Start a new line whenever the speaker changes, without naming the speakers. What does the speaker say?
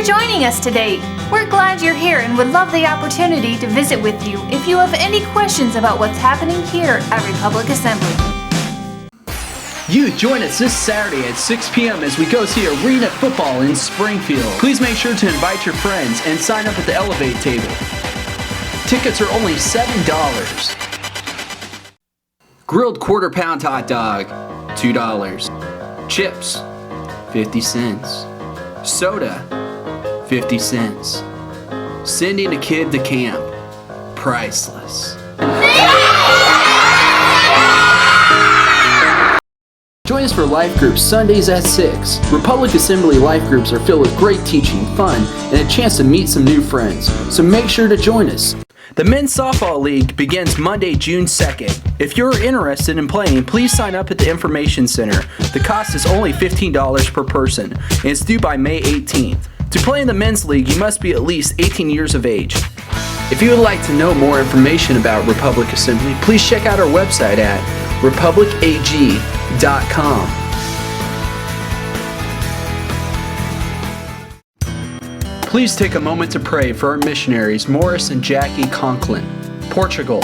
joining us today. We're glad you're here and would love the opportunity to visit with you if you have any questions about what's happening here at Republic Assembly.
You join us this Saturday at 6 p.m. as we go see Arena Football in Springfield. Please make sure to invite your friends and sign up at the Elevate table. Tickets are only $7. Grilled quarter-pound hot dog, $2. Chips, 50 cents. Soda, 50 cents. Sending a kid to camp, priceless. Join us for life groups Sundays at 6. Republic Assembly life groups are filled with great teaching, fun, and a chance to meet some new friends. So make sure to join us. The Men's Softball League begins Monday, June 2nd. If you're interested in playing, please sign up at the Information Center. The cost is only $15 per person, and it's due by May 18th. To play in the Men's League, you must be at least 18 years of age. If you would like to know more information about Republic Assembly, please check out our website at republicag.com. Please take a moment to pray for our missionaries, Morris and Jackie Conklin, Portugal,